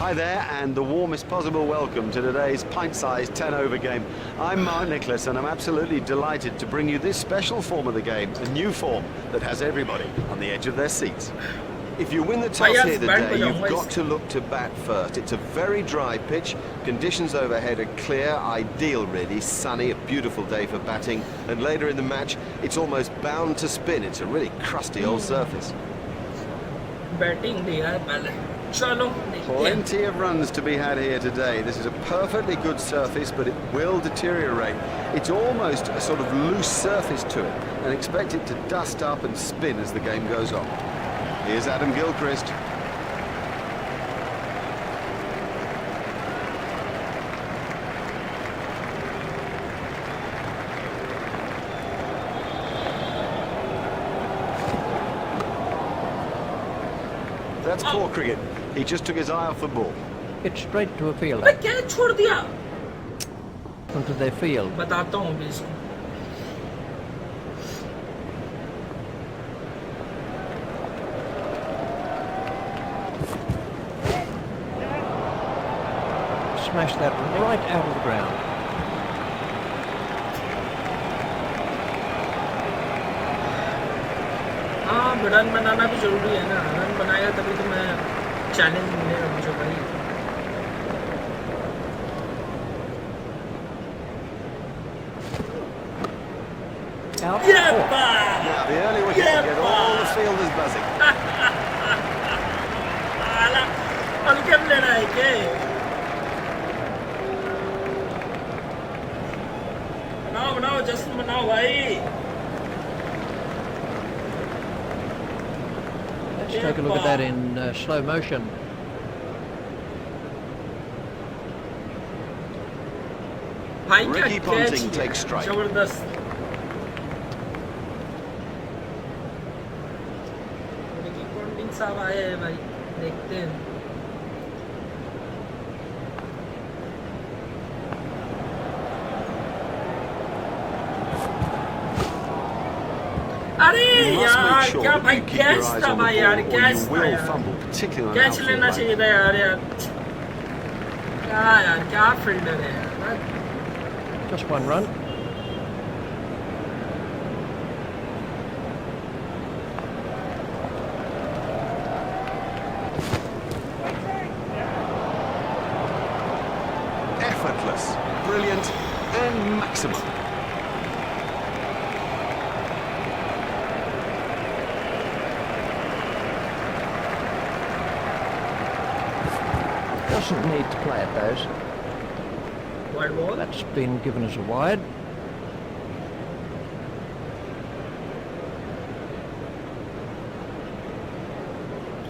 Hi there, and the warmest possible welcome to today's pint-sized 10-over game. I'm Mark Nicholas, and I'm absolutely delighted to bring you this special form of the game, a new form that has everybody on the edge of their seats. If you win the toss here today, you've got to look to bat first. It's a very dry pitch, conditions overhead are clear, ideal really, sunny, a beautiful day for batting, and later in the match, it's almost bound to spin. It's a really crusty old surface. Batting Plenty of runs to be had here today. This is a perfectly good surface, but it will deteriorate. It's almost a sort of loose surface to it, and expect it to dust up and spin as the game goes on. Here's Adam Gilchrist. That's poor cricket. He just took his eye off the ball. It's straight to a fielder. क्या छोड़ दिया? Onto their field. बताता हूँ अभी इसको. Smash that right out of the ground. हाँ, run बनाना भी जरूरी है ना. रन बनाएगा तभी तो मैं चैलेंज मिलेगा मुझे भाई. Out. Yeah, Oh. Now, the early wicket will get all the fielders buzzing. हल्के में लेना है क्या? बनाओ बनाओ जश्न बनाओ भाई. Let's take a look at that in slow motion. भाई क्या Ricky कैच Ponting किया? takes strike. जबरदस्त. रिकी पॉन्टिंग साहब आए हैं भाई, देखते हैं. अरे You must यार make sure क्या that भाई you keep your catch eyes था on the भाई यार, ball, or कैच you था will यार. fumble, particularly on catch outfield लेना line. चाहिए था यार. क्या फील्डर है यार. Just one run. Effortless, brilliant, and maximum. Doesn't need to play at those. Wide ball. That's been given as a wide.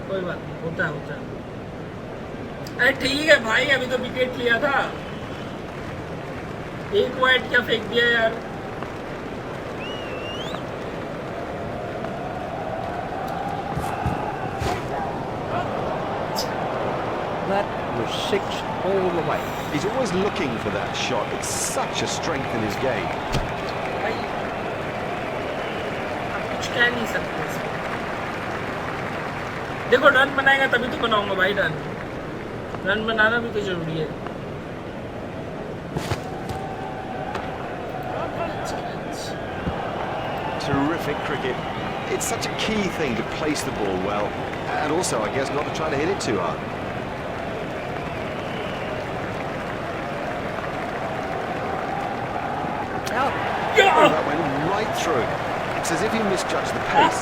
कोई बात नहीं, होता है. अरे ठीक है भाई, अभी तो विकेट लिया था. एक वाइड क्या फेंक दिया यार. That was six all the way. He's always looking for that shot. It's such a strength in his game. भाई आप कुछ कह नहीं सकते इसमें. देखो रन बनाएगा तभी तो बनाऊंगा भाई. रन बनाना भी तो जरूरी है. Terrific cricket. It's such a key thing to place the ball well, and also, I guess, not to try to hit it too hard. Out. Oh, that went right through. It's as if he misjudged the pace.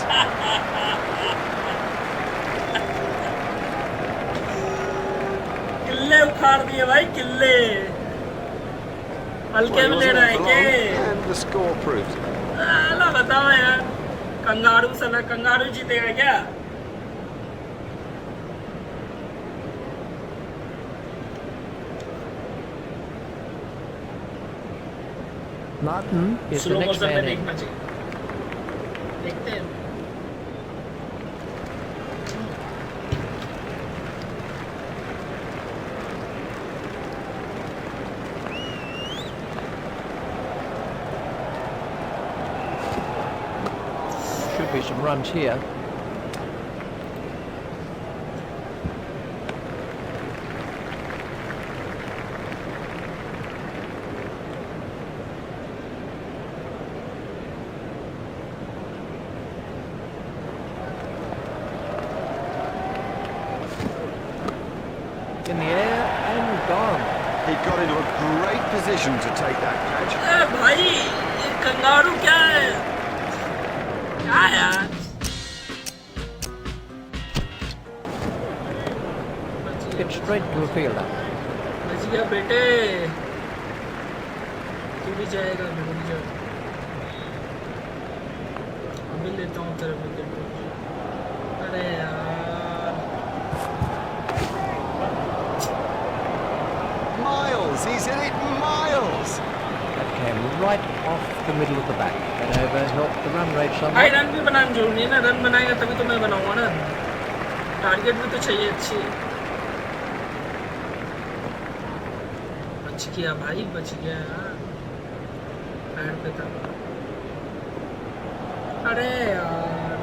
किल्ले उखाड़ दिए भाई, किल्ले. हल्के में ले रहा है क्या? And the score proves it. अल्लाह बताओ यार, कंगारू जीतेगा क्या? Martin is the slow next motion में man in. देखना चाहिए. देखते हैं. Should be some runs here. got into a great position to take that catch. भाई ये कंगारू क्या है? क्या यार? Hit straight to a fielder. बच गया बेटे. तू भी जाएगा मैं भी जाऊँ. अभी लेता हूँ तेरे विकेट. अरे यार. Miles, he's hit it miles. That came right off the middle of the bat. That over helped the run rate भाई somewhat. रन भी बनाना जरूरी है ना. रन बनाएगा तभी तो मैं बनाऊंगा ना. टारगेट भी तो चाहिए अच्छी. बच गया भाई बच गया. पैर पे था. अरे यार.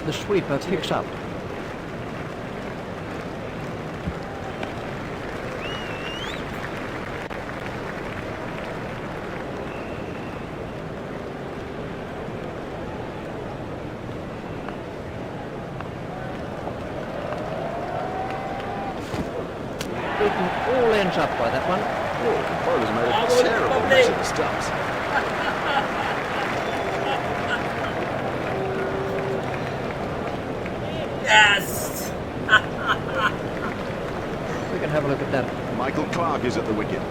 The sweeper picks up. It all ends up by that one. Oh, the bowler's made a terrible mess of the stumps. Yes. We can have a look at that. Michael Clark is at the wicket.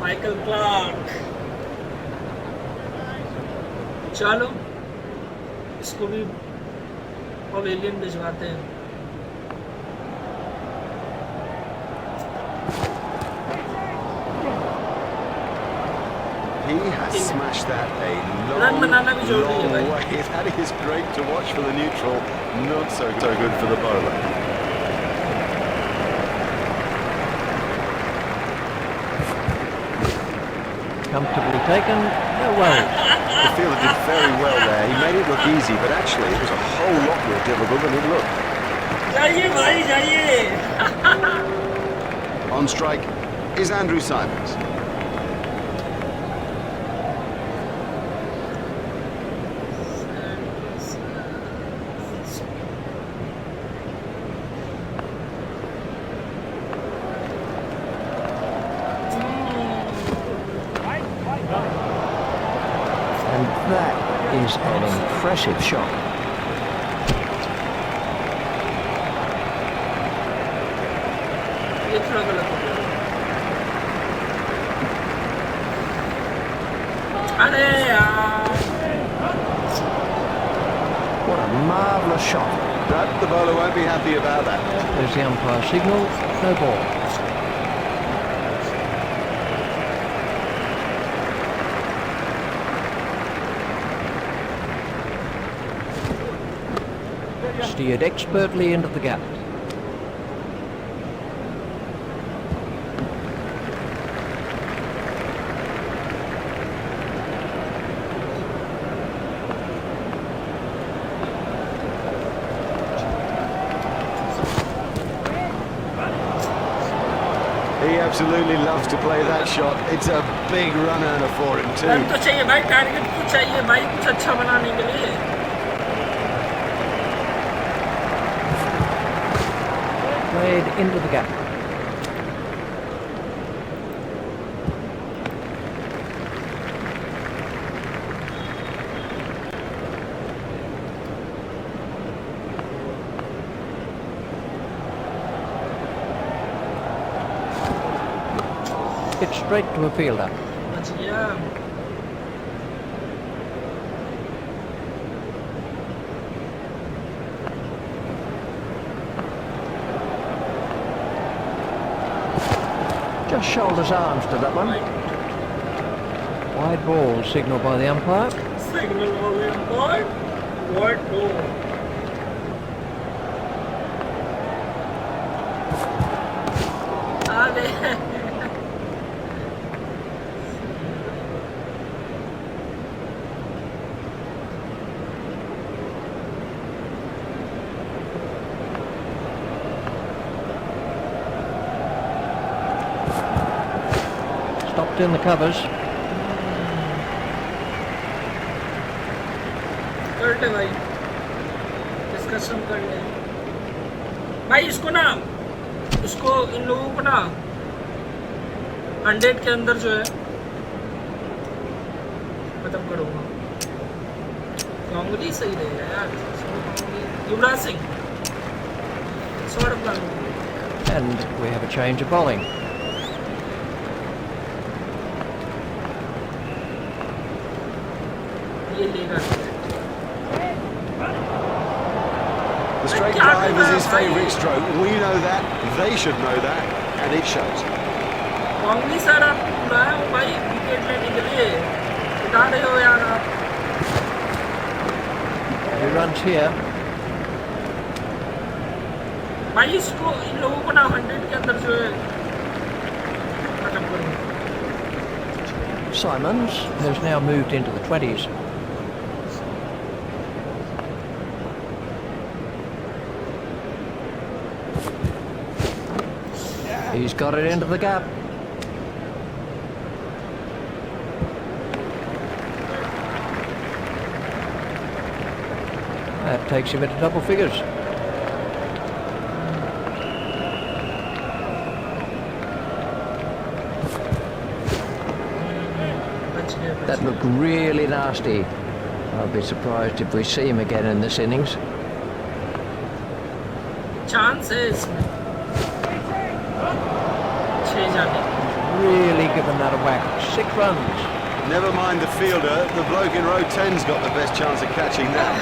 Michael Clarke. चलो इसको भी pavilion भिजवाते हैं. He has smashed that a Run long, banana भी जरूरी है long भाई. way. That is great to watch for the neutral, not so good for the bowler. Comfortably taken. No worries. The fielder did very well there. He made it look easy, but actually it was a whole lot more difficult than it looked. जाइए भाई जाइए. On strike is Andrew Simons. And that is an impressive shot. ये थोड़ा गलत हो गया. अरे यार. What a marvellous shot. But the bowler won't be happy about that. There's the umpire signal. No ball. Steered expertly into the gap. He absolutely loves to play that shot. It's a big run earner for him run too. तो चाहिए भाई. Target तो चाहिए भाई कुछ अच्छा बनाने के लिए. Played into the gap. Hit straight to a fielder. बच गया. Just shoulders arms to that one. Wide ball signalled by the umpire. Signal volume boy. White ball. अरे. Stopped in the covers. कर ले भाई. डिस्कशन कर ले. भाई इसको ना, इसको इन लोगों को ना 100 के अंदर जो है खत्म करूँगा। गांगुली सही रहेगा यार, Yuvraj Singh, Saurabh Ganguly. And we have a change of bowling. ये लेगा। The straight drive is his favourite stroke. We know that, they should know that, and it shows. Ganguly sir आप बुलाए हो भाई विकेट लेने के लिए, उठा रहे हो यार आप। 2 runs here. भाई इसको इन लोगों को ना 100 के अंदर जो है खत्म करूँगा। Simons has now moved into the 20s. He's got it into the gap. That takes him into double figures. That looked really nasty. I'll be surprised if we see him again in this innings. Chance है इसमें 6 जाने। Really given that a whack. 6 runs. Never mind the fielder, the bloke in row 10's got the best chance of catching that.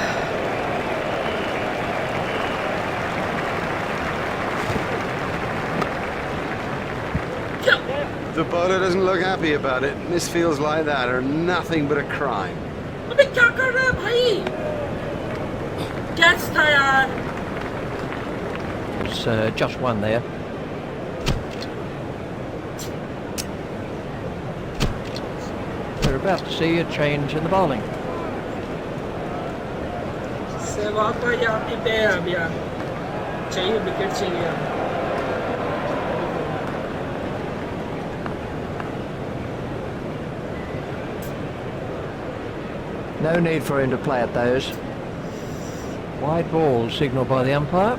The bowler doesn't look happy about it. Misfields like that are nothing but a crime. अबे क्या कर रहा है भाई? Catch था यार। It's just one there. We're about to see a change in the bowling. Sehwag भाई आप ही पे है अब यार, चाहिए विकेट चाहिए अब। No need for him to play at those. Wide ball signalled by the umpire.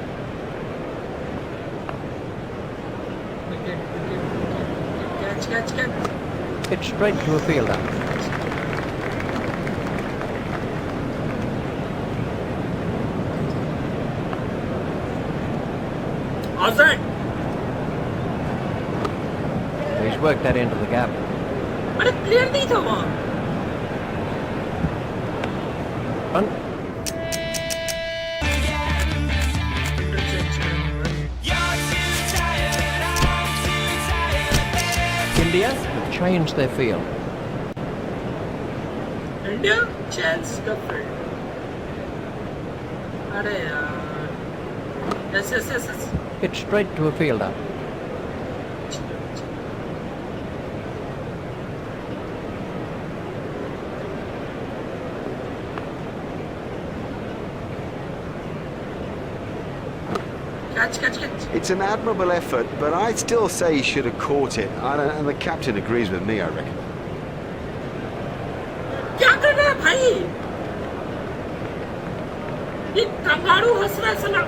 Wicket wicket catch catch catch. It's straight to a fielder. Outside. He's worked that into the gap. अरे player नहीं था वहाँ। Run. India have changed their field. India change the field. अरे यार, yes yes yes yes. It's straight to a fielder. Catch catch catch। It's an admirable effort, but I'd still say he should have caught it. And the captain agrees with me, I reckon. क्या कर रहा है भाई? ये kangaroo हंस रहा है साला।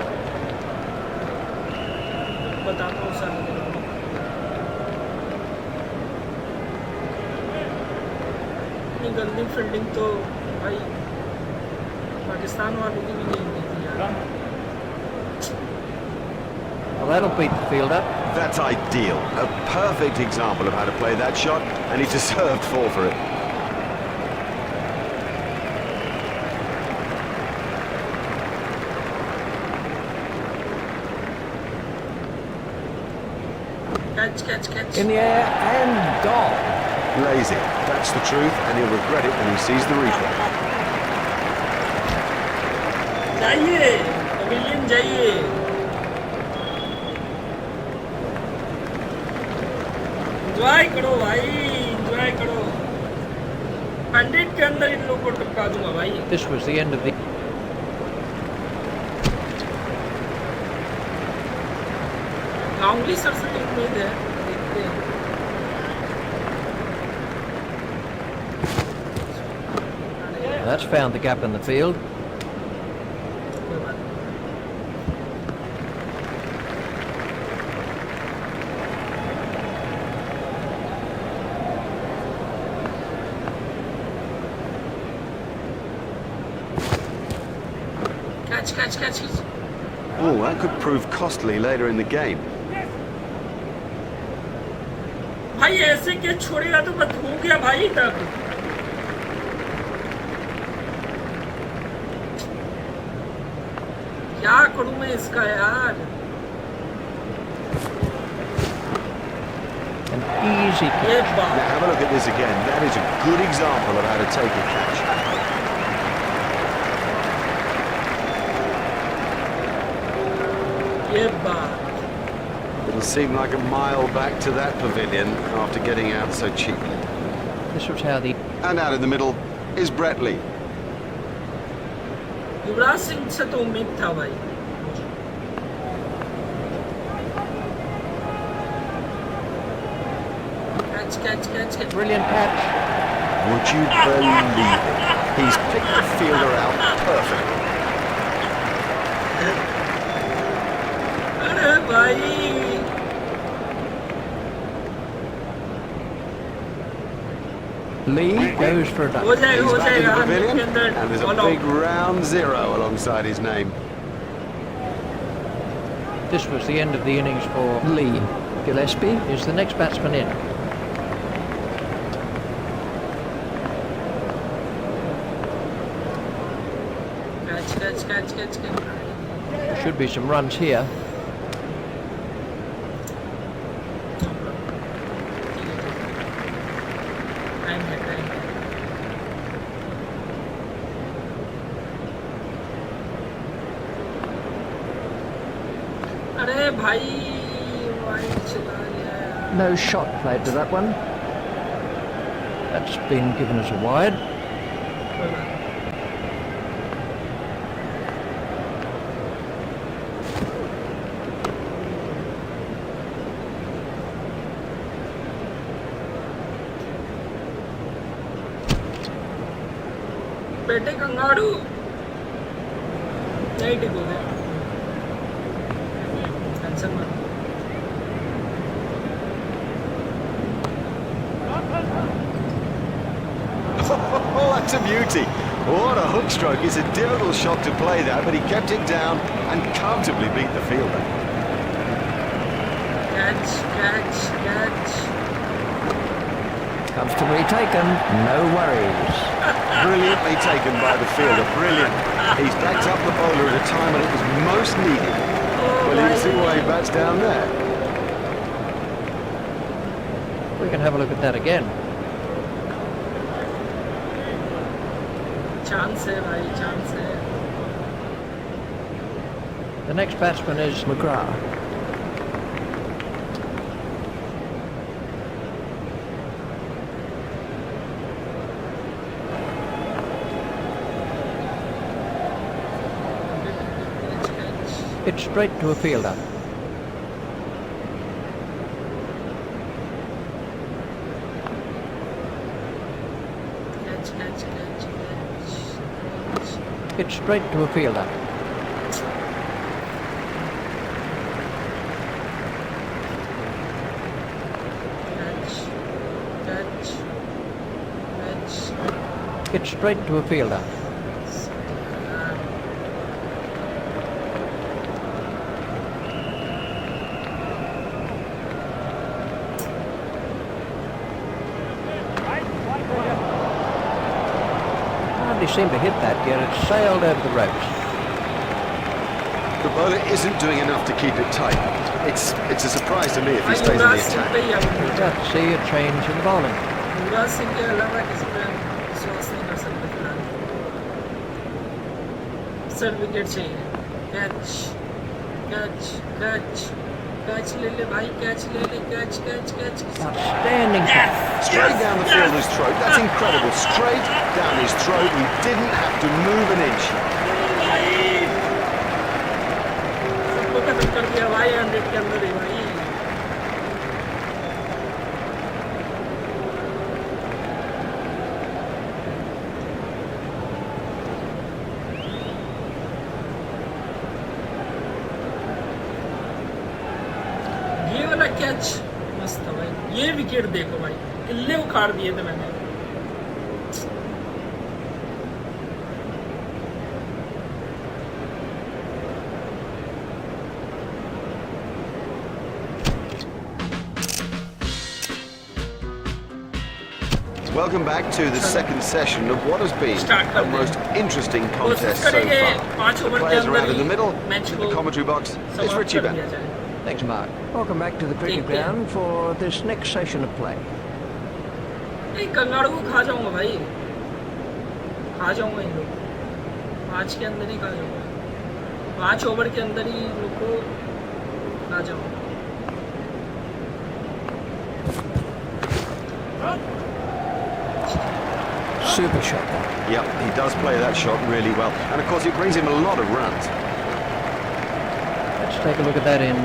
बताता हूँ सर। इतनी गंदी फील्डिंग तो भाई पाकिस्तान वालों की भी नहीं थी यार। Well, that'll beat the fielder. That's ideal. A perfect example of how to play that shot, and he deserved 4 for it. Catch catch catch। In the air and gone. Lazy. That's the truth, and he'll regret it when he sees the replay. जाइए, pavilion जाइए। Enjoy करो भाई, enjoy करो। 100 के अंदर इन लोगों को टपका दूंगा भाई। This was the end of the... Ganguly sir से तो उम्मीद है, देखते हैं। That's found the gap in the field. कोई बात नहीं। Catch Oh, that could prove costly later in the game. भाई ऐसे कैच छोड़ेगा तो बस हो गया भाई तब। क्या करूं मैं इसका यार। An easy catch. ये Now बात have a look at this again. That is a good example of how to take a catch. ये बात It'll seem like a mile back to that pavilion after getting out so cheaply. This was how the And out in the middle is Brett Lee. Yuvraj Singh से तो उम्मीद था भाई। Catch brilliant catch. Would you believe it? He's picked the fielder out perfectly. अरे भाई Lee goes for a हो duck. जाएगा He's back in the हम pavilion, के अंदर and there's a all out। big round 0 alongside his name. This was the end of the innings for Lee. Gillespie is the next batsman in. Catch There should be some runs here. Time है। अरे भाई wide चला गया। No shot played to that one. That's been given as a wide. बेटे kangaroo नहीं टिकोगे। Tension मत। Oh, that's a beauty. What a hook stroke. It's a difficult shot to play that, but he kept it down and comfortably beat the fielder. Catch Comfortably taken. No worries. Brilliantly taken by the fielder. Brilliant. He's backed up the bowler at a time when it was most needed. Well, you can see why he bats down there. We can have a look at that again. Chance है भाई chance है। The next batsman is McGrath. It's straight to a fielder. It's straight to a fielder. It's straight to a fielder. Hardly seemed to hit that yet. It sailed over the ropes. The bowler isn't doing enough to keep it tight. It's a surprise to me if he stays in the Yuvraj Singh पे attack. ही अब About to see a change in the bowling. Yuvraj Singh के अलावा किसी पे विश्वास नहीं कर सकते फिलहाल। सर विकेट चाहिए। कैच ले ले भाई कैच ले ले catch. Outstanding catch. Straight down the fielder's throat. That's incredible. Straight down his throat. He didn't have to move an inch. सबको खत्म कर दिया भाई 100 के अंदर ही भाई। ये वाला कैच मस्त था भाई। ये विकेट देखो भाई किल्ले उखाड़ दिए थे मैंने। Welcome back to the second session of what has been a most interesting contest so far. The players are out in the middle. In the commentary box is Richie Ben. Thanks, Mark. Welcome back to the cricket ground for this next session of play. नहीं कन्नाड़ को खा जाऊंगा भाई, खा जाऊंगा इन लोग, 5 के अंदर ही खा जाऊंगा, 5 ओवर के अंदर ही इन लोग को खा जाऊंगा. Super shot. Yep, he does play that shot really well, and of course it brings him a lot of runs. Let's take a look at that in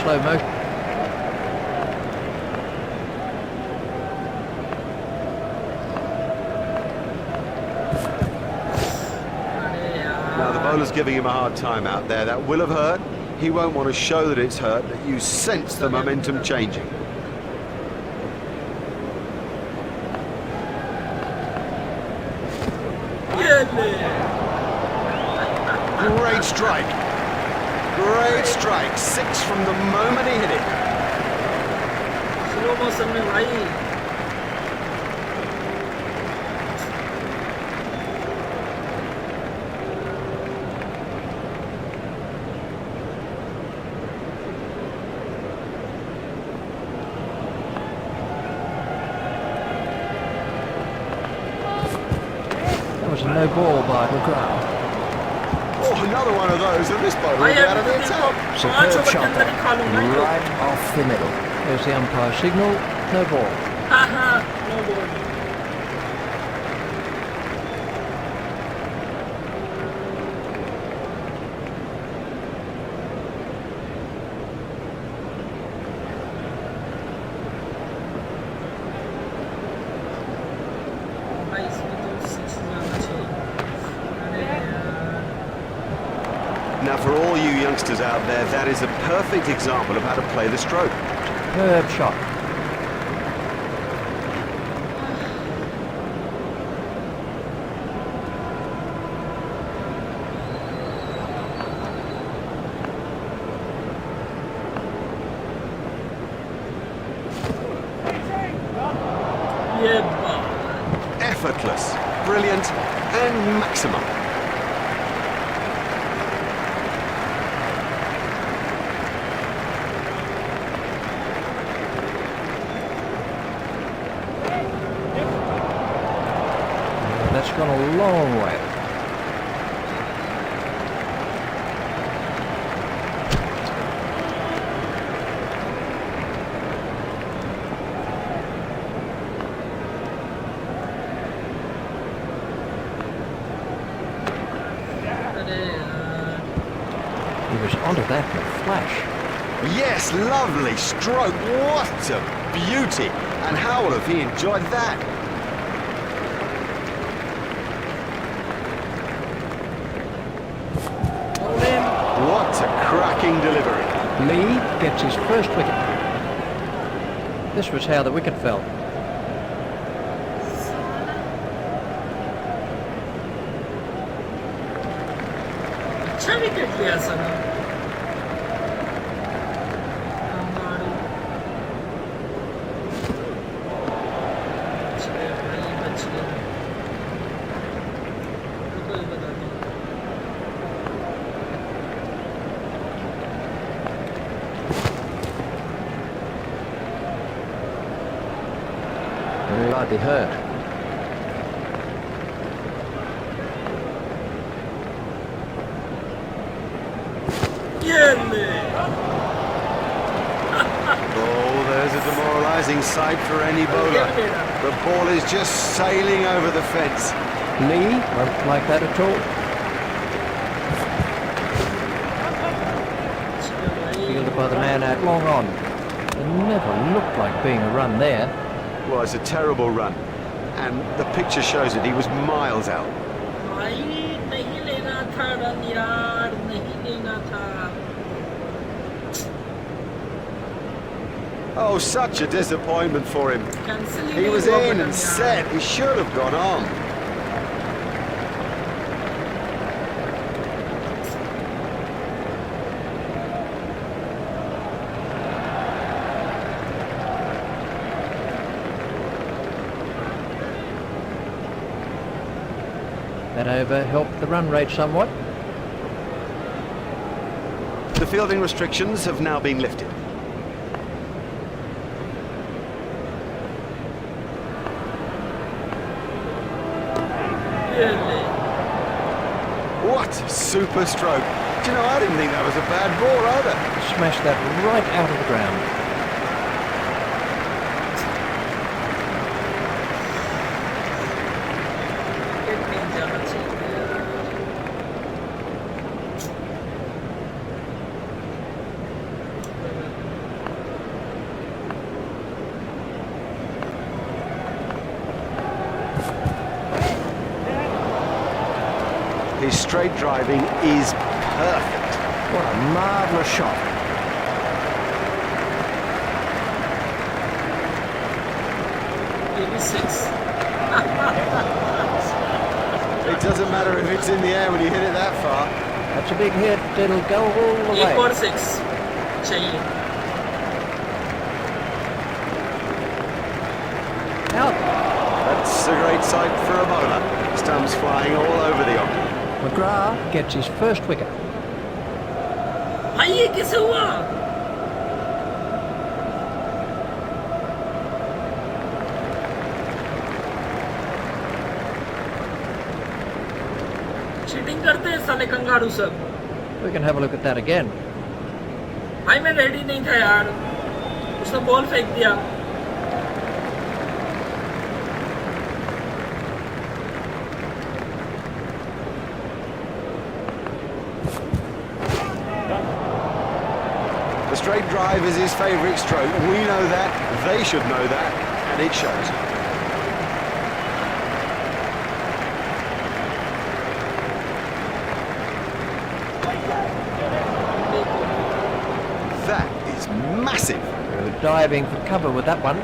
slow motion. Now the bowler's giving him a hard time out there. That will have hurt. He won't want to show that it's hurt, but you sense the momentum changing. Great strike. Great strike. 6 from the moment he hit it. Slow motion में भाई. That was a no ball by McGrath. Oh, another one of those, and this bowler will be out of the attack. Superb shot right off the middle. There's the umpire signal, no ball. Haha, no ball. भाई इसमें तो 6 जाना चाहिए. अरे यार. Now, for all you youngsters out there, that is a perfect example of how to play the stroke. Superb shot. ये बात. Effortless, brilliant, and maximum. That's gone a long way. अरे यार. He was onto that in a flash. Yes, lovely stroke. What a beauty. And how will have he enjoyed that? What a cracking delivery. Lee gets his first wicket. This was how the wicket fell. अच्छा wicket लिया सना. Bloody hurt. Oh, there's a demoralising sight for any bowler. The ball is just sailing over the fence. Lee won't like that at all. Fielded by the man out long on. It never looked like being a run there. Well, it's a terrible run. And the picture shows it. He was miles out. भाई नहीं लेना था run यार, नहीं लेना था. Oh, such a disappointment for him. Cancel he He नहीं was हुआ in बटन and यार. set. He should have gone on. That over helped the run rate somewhat. The fielding restrictions have now been lifted. Really? What a super stroke. Do you know, I didn't think that was a bad ball either. Smashed that right out of the ground. It नहीं जाना चाहिए। His straight driving is perfect. What a marvellous shot. Maybe 6. It doesn't matter if it's in the air when you hit it that far. That's a big hit. It'll go all the एक way. और 6 चाहिए। Out. That's a great sight for a bowler. Stumps flying all over the off. McGrath gets his first wicket. भाई ये कैसे हुआ? Cheating करते हैं साले कंगारू सब। We can have a look at that again. भाई मैं रेडी नहीं था यार, उसने बॉल फेंक दिया। The straight drive is his favourite stroke. We know that, they should know that, and it shows. That is massive. We were diving for cover with that one.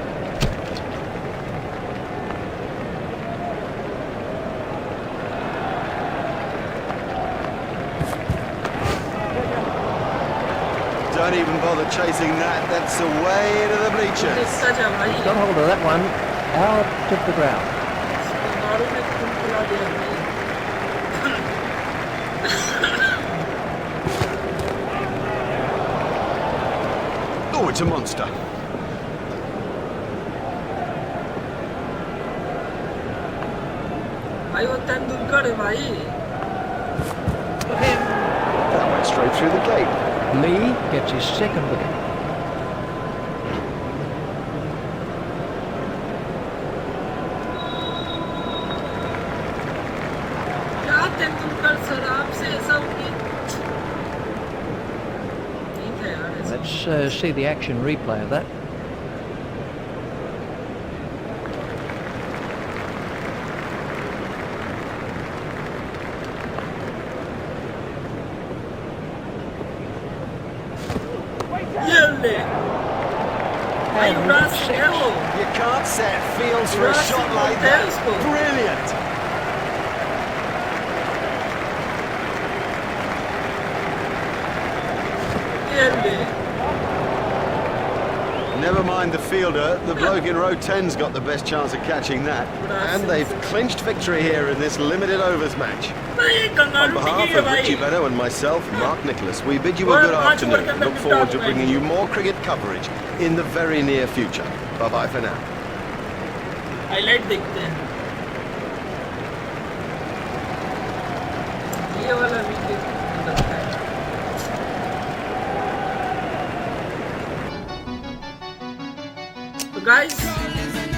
Don't even bother chasing that. That's away into the bleachers. इसका जा भाई। Got hold of that one out of the ground. Kangaroo ने खून पिला दिया भाई। Oh, it's a monster. भाई वो तेंदुलकर है भाई। That went straight through the gate. Lee gets his second wicket. क्या तेंदुलकर सर आपसे ऐसा हो गया? नहीं था यार ऐसा। Let's see the action replay of that. ये ले। भाई And उड़ा six. है वो। You can't set fields for a Russell shot like Cortez that. को। Brilliant. ये ले। Never mind the fielder, the bloke in row 10's got the best chance of catching that. And they've clinched victory here in this limited overs match. भाई On kangaroo behalf ठीक है of भाई। Richie Beto and myself, Mark Nicholas, we bid you a Well, good much more afternoon than and look the forward to top bringing man. you more cricket coverage in the very near future. Bye-bye for now. Highlight देखते हैं। ये वाला wicket लगता है। तो guys